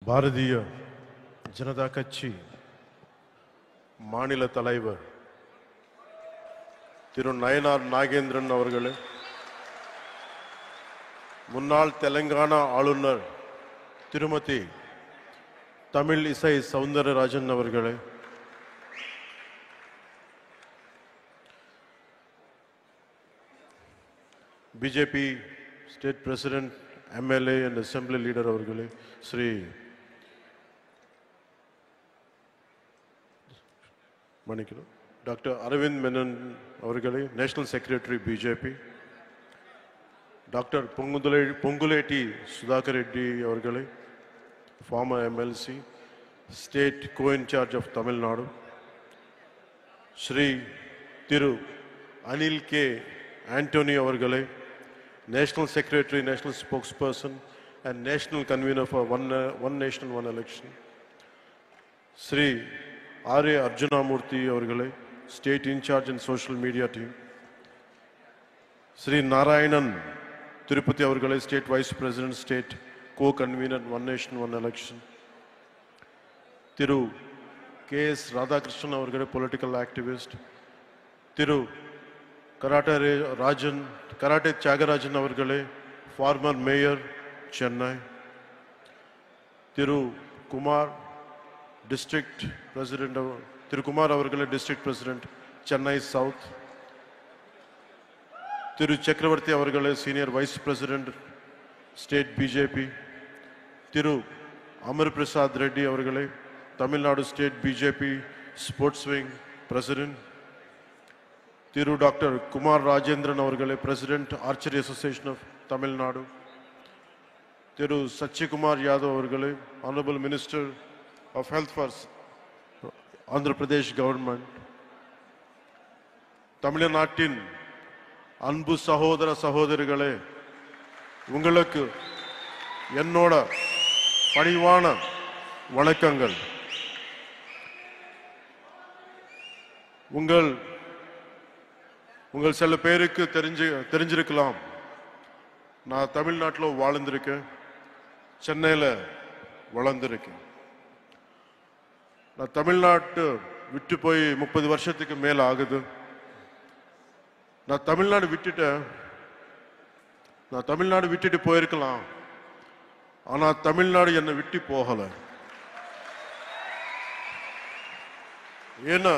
பாரதிய ஜனதா கட்சி மாநில தலைவர் திரு நயனார் நாகேந்திரன் அவர்களே, முன்னாள் தெலங்கானா ஆளுநர் திருமதி தமிழிசை சவுந்தரராஜன் அவர்களே, BJP state president, MLA and Assembly leader அவர்களே, ஸ்ரீ Dr. Arvind Menon அவர்களே, National Secretary BJP, Dr. Ponguleti Sudhakar Reddy அவர்களே, former MLC, State Co-in-charge of Tamil Nadu, Shri Thiru Anil K. Antony அவர்களே, National Secretary, National Spokesperson and National Convener for One Nation, One Election, Shri R.A. Arjunamurthy அவர்களே, State In-charge and Social Media Team, Shri Narayanan Tirupati அவர்களே, State Vice President, State Co-Convener, One Nation, One Election, Thiru K.S. Radhakrishnan அவர்களே, Political Activist, Thiru Karate Tyagarajan அவர்களே, Former Mayor, Chennai, Thiru Kumar, District President, Thiru Kumar அவர்களே, District President, Chennai South, Thiru Chakravarti அவர்களே, Senior Vice President, State BJP, Thiru Amar Prasad Reddy அவர்களே, Tamil Nadu State BJP Sports Wing President, Thiru Dr. Kumar Rajendran அவர்களே, President, Archery Association of Tamil Nadu, Thiru Sachikumar Yadav அவர்களே, Honorable Minister of Health for Andhra Pradesh Government, Tamil Nadu அன்பு சகோதர சகோதரிகளே, உங்களுக்கு என்னோட பணிவான வணக்கங்கள். உங்கள் சில பேருக்கு தெரிஞ்சிருக்கலாம், நான் தமிழ்நாட்டில் வாழ்ந்திருக்கேன், சென்னையில் வளர்ந்திருக்கேன். நான் தமிழ்நாட்டு விட்டு போய் 30 வருஷத்துக்கு மேல ஆகுது. நான் தமிழ்நாடு விட்டுட்டு போயிருக்கலாம், ஆனா தமிழ்நாடு என்னை விட்டு போகல. ஏன்னா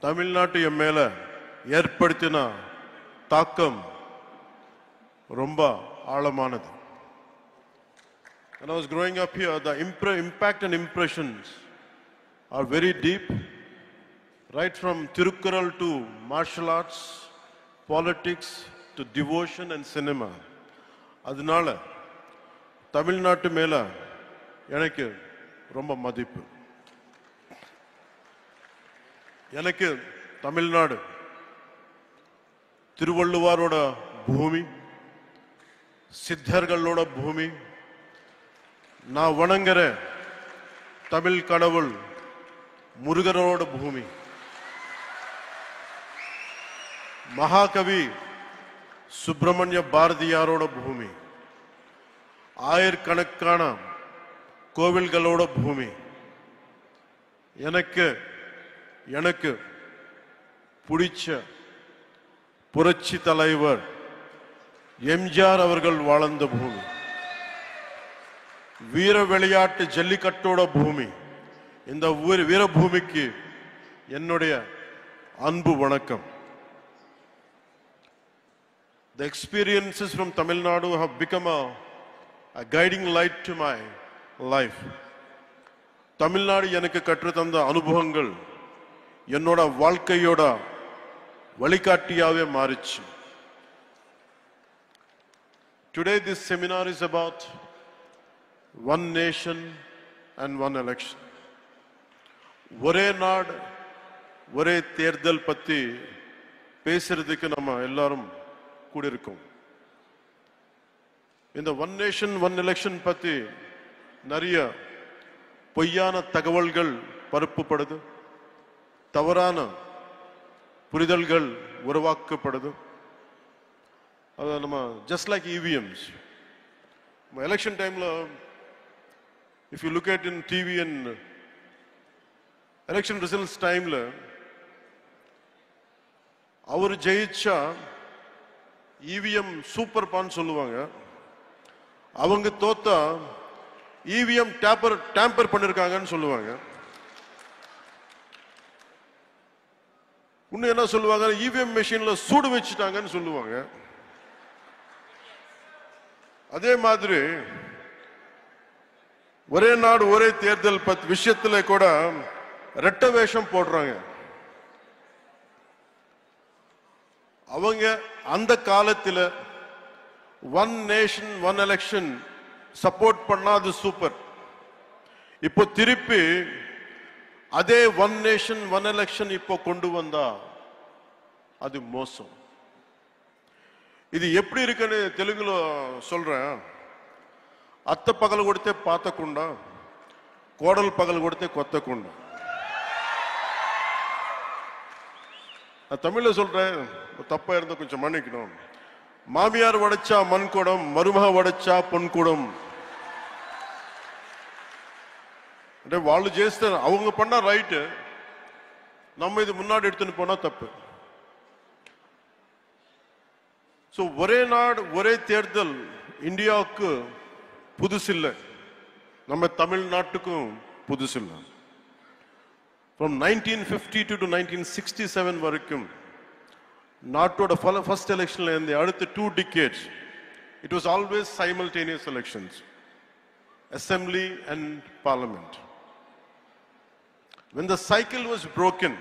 தமிழ்நாட்டு என் மேல ஏற்படுத்தின தாக்கம் ரொம்ப ஆழமானது. When I was growing up here, the impact and impressions are very deep, right from Tirukkural to martial arts, politics to devotion and cinema. அதனால தமிழ்நாட்டு மேல எனக்கு ரொம்ப மதிப்பு. எனக்கு தமிழ்நாடு திருவள்ளுவரோட பூமி, சித்தர்களோட பூமி, நான் வணங்குற தமிழ் கடவுள் முருகரோட பூமி, மகாகவி சுப்பிரமணிய பாரதியாரோட பூமி, ஆயிரக்கணக்கான கோவில்களோட பூமி. எனக்கு பிடிச்ச புரட்சி தலைவர் எம்ஜிஆர் அவர்கள் வாழ்ந்த பூமி, வீர விளையாட்டு ஜல்லிக்கட்டோட பூமி. இந்த வீரபூமிக்கு என்னுடைய அன்பு வணக்கம். The experiences from Tamil Nadu have become a guiding light to my life. Tamil Nadu எனக்கு கற்றுத்தந்த அனுபவங்கள் என்னோட வாழ்க்கையோட வழிகாட்டியாவே மாறிச்சு. Today this seminar is about one nation and one election. ஒரே நாடு ஒரே தேர்தல் பத்தி பேசுறதுக்கு நம்ம எல்லாரும் கூடியிருக்கோம். இந்த ஒன் நேஷன் ஒன் எலெக்ஷன் பத்தி நிறைய பொய்யான தகவல்கள் பரப்பப்படுது, தவறான புரிதல்கள் உருவாக்கப்படுது. just like EVMs, Election time, if you look at in TV and election results time, our Jayicha EVM super pan solluvaanga. Avanga thotha EVM tamper பண்ணிருக்காங்கன்னு சொல்லுவாங்க. இன்னும் என்ன சொல்லுவாங்க? EVM மெஷின்ல சூடு வச்சிட்டாங்கன்னு சொல்லுவாங்க. அதே மாதிரி ஒரே நாடு ஒரே தேர்தல் விஷயத்துல கூட ரெட்ட வேஷம் போடுறாங்க. அவங்க அந்த காலத்துல one nation one election support பண்ணாது சூப்பர். இப்போ திருப்பி அதே one nation one election இப்போ கொண்டு வந்தா அது மோசம். இது எப்படி இருக்குன்னு தெலுங்குல சொல்றேன். అత్త పగలు కొడితే పాతకుండా కోడలు పగలు కొడితే కొత్తకుండా. நான் தமிழ்ல சொல்றேன், தப்பா இருந்தா கொஞ்சம் மன்னிக்கணும். மாமியார் வடைச்சா மண் குடம், மருமக வடைச்சா பொன் குடம். అంటే వాళ్ళు చేస్తే அவங்க பண்ணா ரைட், நம்ம இது முன்னாடி எடுத்துன்னு போனா தப்பு. சோ ஒரே நாடு ஒரே தேர்தல் இந்தியாவுக்கு புதுசில்லை, நம்ம தமிழ்நாட்டுக்கும் புதுசில்லை. From 1952 to 1967 வரைக்கும் நாட்டோட first electionல இருந்து அடுத்த 2 decades it was always simultaneous elections, assembly and parliament. When the cycle was broken,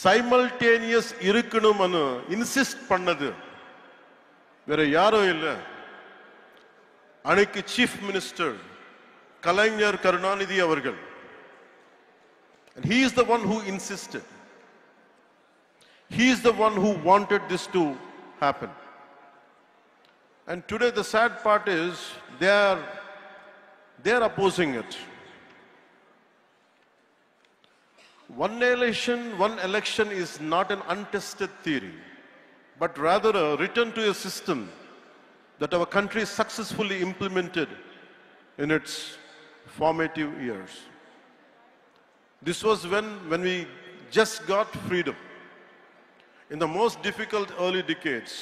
simultaneous இருக்கணும்னு இன்சிஸ்ட் பண்ணது வேற யாரோ இல்லை, அன்னைக்கு சீஃப் மினிஸ்டர் கலைஞர் கருணாநிதி அவர்கள். And he is the one who insisted. He is the one who wanted this to happen. And today the sad part is they are opposing it. One nation, one election is not an untested theory, but rather a return to a system that our country successfully implemented in its formative years. This was when we just got freedom. In the most difficult early decades,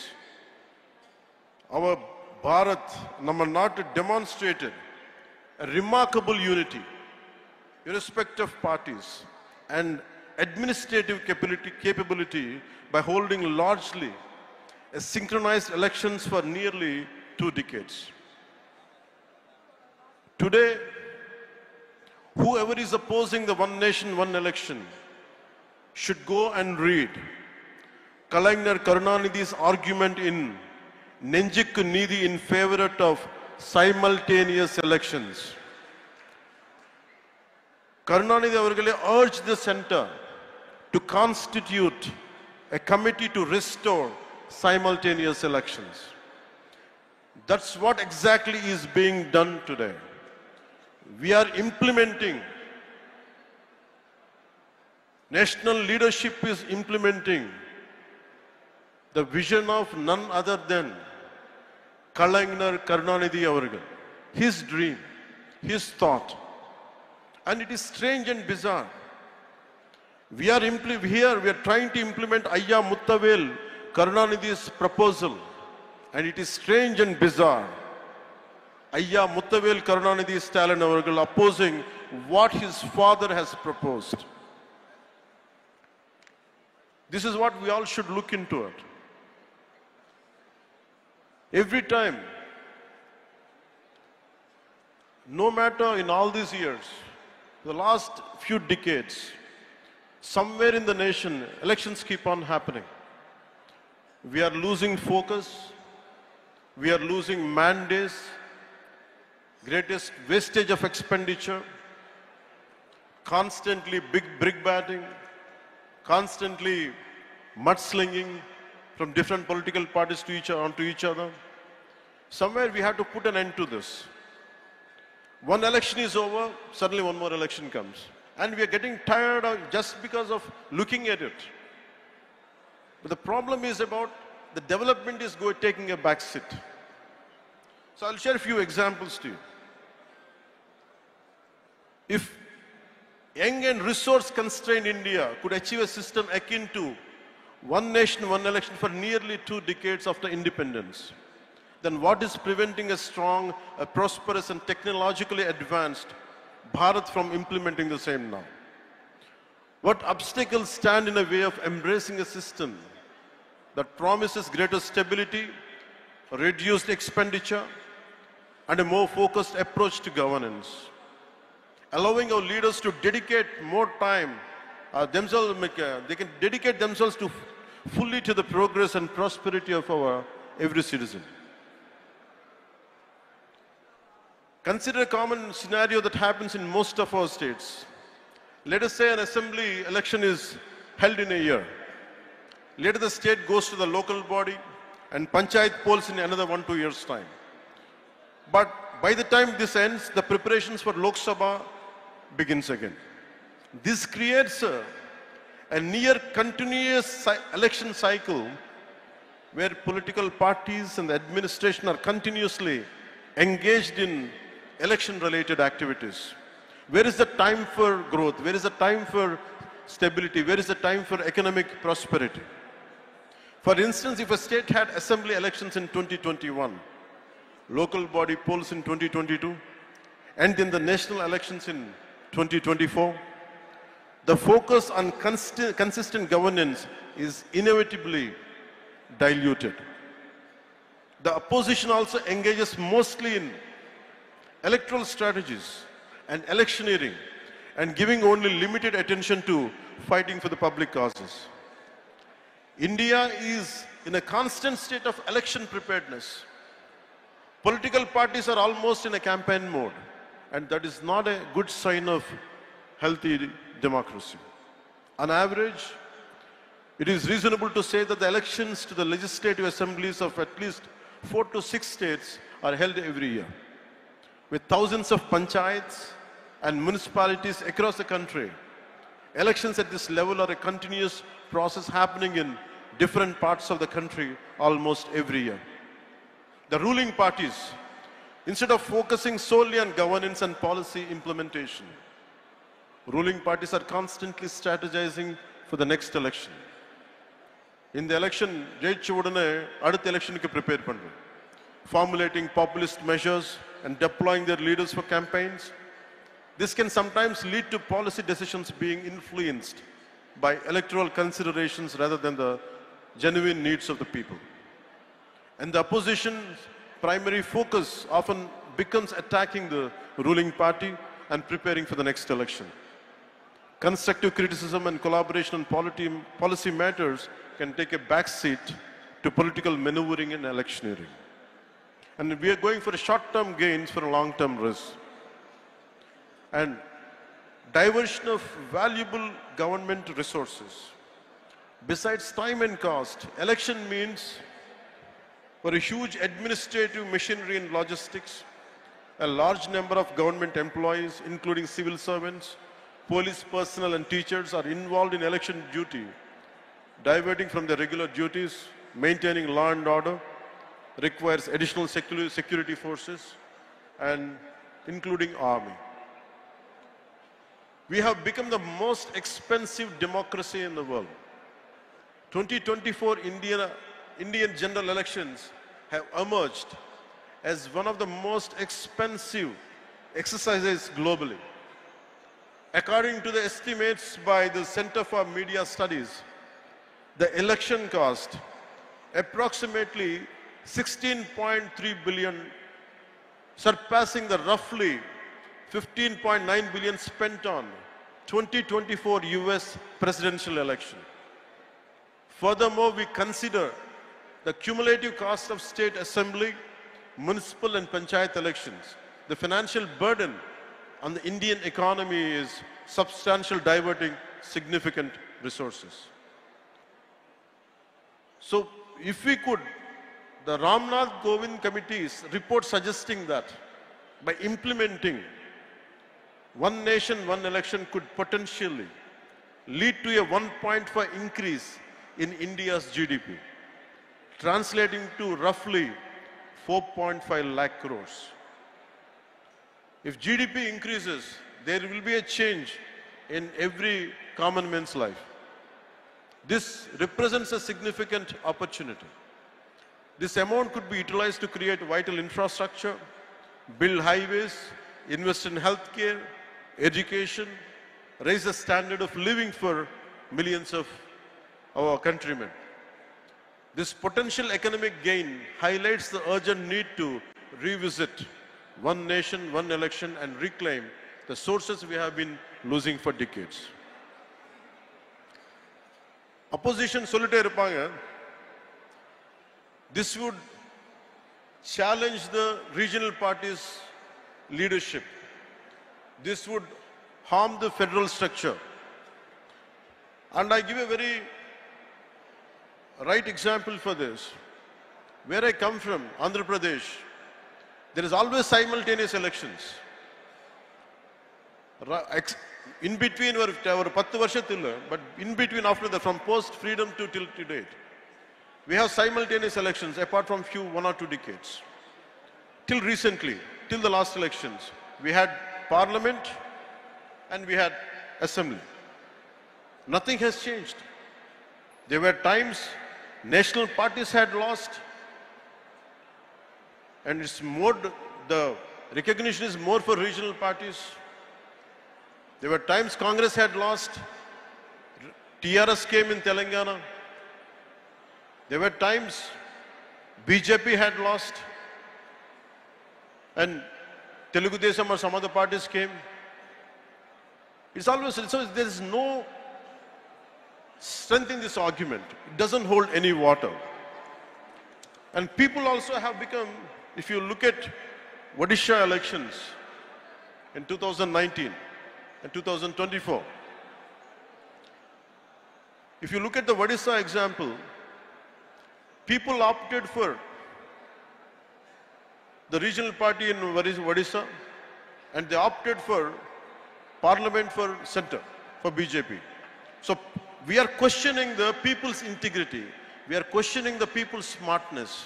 our Bharat, Namma Nat, demonstrated a remarkable unity, irrespective of parties, and administrative capability by holding largely a synchronized elections for nearly 2 decades. Today, whoever is opposing the one nation, one election should go and read Kalainar Karunanidhi's argument in Nenjikku Needhi in favor of simultaneous elections. Karunanidhi avargale urged the center to constitute a committee to restore simultaneous elections. That's what exactly is being done today. We are implementing, national leadership is implementing the vision of none other than Kalainar Karunanidhi avargal, his dream, his thought. And it is strange and bizarre. We are trying to implement Ayya Muttavel Karunanidhi's proposal, and it is strange and bizarre. Ayya Muttavel Karunanidhi Stalin avargal opposing what his father has proposed. This is what we all should look into it. Every time, no matter in all these years, the last few decades, somewhere in the nation, elections keep on happening. We are losing focus, we are losing mandates, greatest wastage of expenditure, constantly big brick batting, constantly mudslinging from different political parties onto each other. Somewhere we have to put an end to this. One election is over, suddenly one more election comes. And we are getting tired of just because of looking at it. But the problem is about the development is taking a back seat. So I'll share a few examples to you. If young and resource-constrained India could achieve a system akin to one nation, one election for nearly 2 decades after independence, then what is preventing a strong, a prosperous and technologically advanced Bharat from implementing the same now? What obstacles stand in the way of embracing a system that promises greater stability, reduced expenditure, and a more focused approach to governance? Allowing our leaders to dedicate more time they can dedicate themselves fully to the progress and prosperity of our every citizen. Consider a common scenario that happens in most of our states. Let us say an assembly election is held in a year. Later the state goes to the local body and panchayat polls in another 1-2 years' time. But by the time this ends, the preparations for Lok Sabha begins again. This creates a near continuous election cycle where political parties and the administration are continuously engaged in election-related activities. Where is the time for growth? Where is the time for stability? Where is the time for economic prosperity? For instance, if a state had assembly elections in 2021, local body polls in 2022, and then the national elections in 2024, the focus on consistent governance is inevitably diluted. The opposition also engages mostly in electoral strategies and electioneering and giving only limited attention to fighting for the public causes. India is in a constant state of election preparedness. Political parties are almost in a campaign mode, and that is not a good sign of healthy democracy. On average, it is reasonable to say that the elections to the legislative assemblies of at least 4 to 6 states are held every year. With thousands of panchayats and municipalities across the country, elections at this level are a continuous process happening in different parts of the country almost every year. The ruling parties, instead of focusing solely on governance and policy implementation, ruling parties are constantly strategizing for the next election. In the election, ஜெயிச்ச உடனே அடுத்த எலெக்ஷனுக்கு prepare பண்றோம். Formulating populist measures and deploying their leaders for campaigns. This can sometimes lead to policy decisions being influenced by electoral considerations rather than the genuine needs of the people. And the opposition's primary focus often becomes attacking the ruling party and preparing for the next election. Constructive criticism and collaboration on policy matters can take a backseat to political maneuvering and electioneering. And we are going for short-term gains for a long-term risk. And diversion of valuable government resources. Besides time and cost, election means for a huge administrative machinery and logistics, a large number of government employees, including civil servants, police personnel and teachers are involved in election duty, diverting from their regular duties, maintaining law and order, requires additional security forces, and including army. We have become the most expensive democracy in the world. 2024 Indian general elections have emerged as one of the most expensive exercises globally. According to the estimates by the Center for Media Studies, the election cost approximately 16.3 billion, surpassing the roughly 15.9 billion spent on 2024 US presidential election. Furthermore, we consider the cumulative cost of state assembly, municipal and panchayat elections. The financial burden on the Indian economy is substantial, diverting significant resources. So if we could, the Ramnath Kovind Committee's report suggesting that by implementing one nation, one election could potentially lead to a 1.5 increase in India's GDP, translating to roughly 4.5 lakh crores. If GDP increases, there will be a change in every common man's life. This represents a significant opportunity. This amount could be utilized to create vital infrastructure, build highways, invest in healthcare, education, raise the standard of living for millions of our countrymen. This potential economic gain highlights the urgent need to revisit one nation, one election and reclaim the sources we have been losing for decades. Opposition solitary irupanga. This would challenge the regional parties' leadership. This would harm the federal structure. And I give a very right example for this. Where I come from, Andhra Pradesh, there is always simultaneous elections. In between, but in between after that, from post-freedom to till date, we have simultaneous elections apart from few 1 or 2 decades. Till recently, till the last elections, we had parliament and we had assembly. Nothing has changed. There were times national parties had lost, and it's more, the recognition is more for regional parties. There were times Congress had lost, TRS came in Telangana. There were times BJP had lost, and Telugu Desam or some other parties came. It's always, so there is no strength in this argument. It doesn't hold any water. And people also have become, if you look at Odisha elections in 2019 and 2024, if you look at the Odisha example, people opted for the regional party in Odisha and they opted for parliament for center, for BJP. So we are questioning the people's integrity. We are questioning the people's smartness.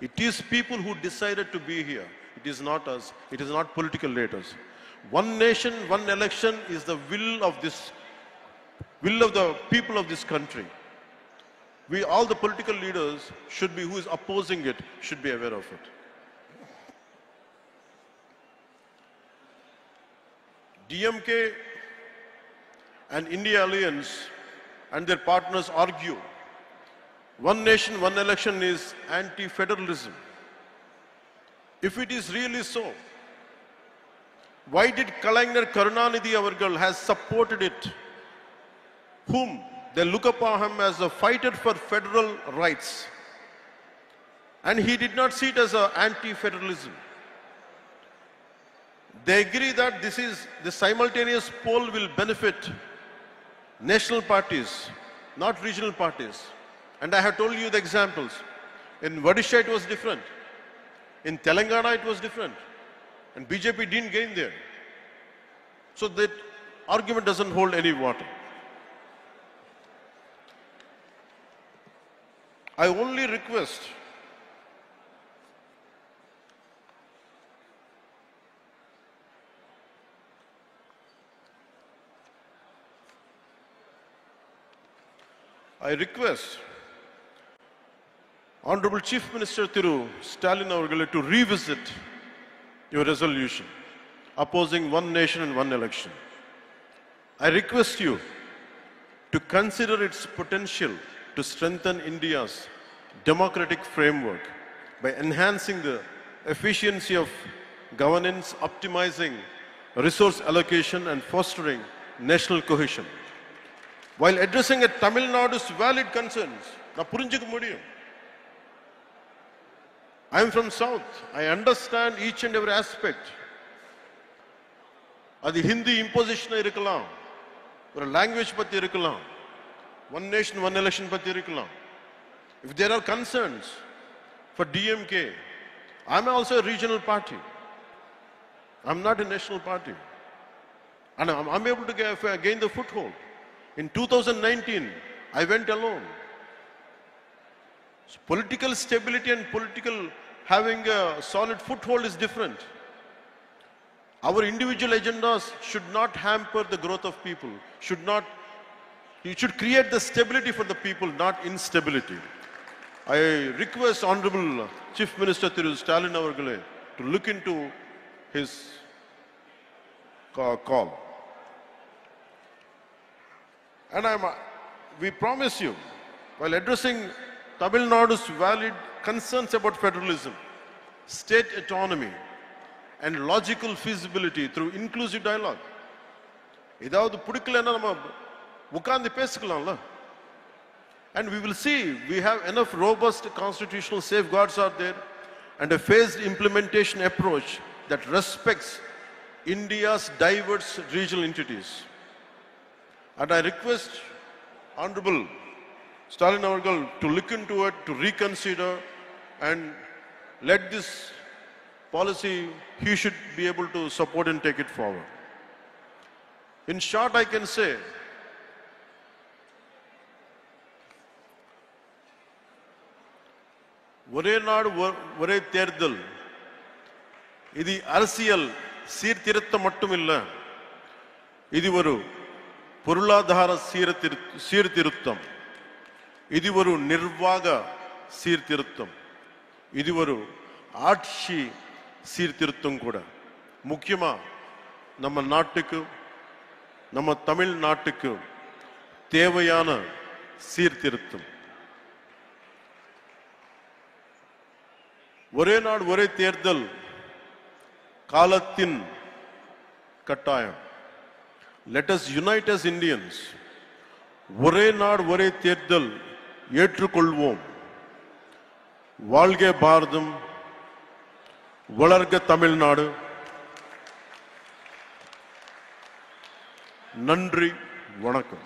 It is people who decided to be here. It is not us. It is not political leaders. One nation, one election is the will of the people of this country. We, all the political leaders should be, who is opposing it, should be aware of it. DMK and India Alliance and their partners argue one nation, one election is anti-federalism. If it is really so, why did Kalaignar Karunanidhi Avargal has supported it, whom they look upon him as a fighter for federal rights, and he did not see it as an anti-federalism. They agree that the simultaneous poll will benefit national parties, not regional parties. And I have told you the examples. In Odisha it was different. In Telangana it was different. And BJP didn't gain there. So that argument doesn't hold any water. I only request Honorable Chief Minister Thiru Stalin Avargale to revisit your resolution opposing one nation and one election. I request you to consider its potential to strengthen India's democratic framework by enhancing the efficiency of governance, optimizing resource allocation and fostering national cohesion. While addressing Tamil Nadu's valid concerns, I am from South. I understand each and every aspect. Adi Hindi imposition irukkalam, or language patti irukkalam, one nation, one election patti irukkalam. If there are concerns for DMK, I am also a regional party. I am not a national party. And I am able to gain the foothold. In 2019, I went alone. So political stability and political having a solid foothold is different. Our individual agendas should not hamper the growth of people. You should create the stability for the people, not instability. I request Honorable Chief Minister Thiru Stalin Avargale to look into his call. And we promise you, while addressing Tamil Nadu's valid concerns about federalism, state autonomy, and logical feasibility through inclusive dialogue. ஏதாவது பிடிக்கலன்னா நம்ம உட்கார்ந்து பேசிக்கலாம்ல. And we will see we have enough robust constitutional safeguards out there and a phased implementation approach that respects India's diverse regional entities. And I request Honorable Stalin Avargal to look into it, to reconsider, and let this policy, he should be able to support and take it forward. In short, I can say, ஒரே நாடு ஒரே தேர்தல் இது அரசியல் சீர்திருத்தம் மட்டும் இல்ல, இது ஒரு பொருளாதார சீர்திருத்தம், இது ஒரு நிர்வாக சீர்திருத்தம், இது ஒரு ஆட்சி சீர்திருத்தம் கூட. முக்கியமா நம்ம நாட்டுக்கு, நம்ம தமிழ் நாட்டுக்கு தேவையான சீர்திருத்தம். ஒரே நாடு ஒரே தேர்தல் காலத்தின் கட்டாயம். Let us unite as Indians. ஒரே நாடு ஒரே தேர்தல் ஏற்றுக்கொள்வோம். வாழ்க பாரதம், வளர்க தமிழ்நாடு. நன்றி, வணக்கம்.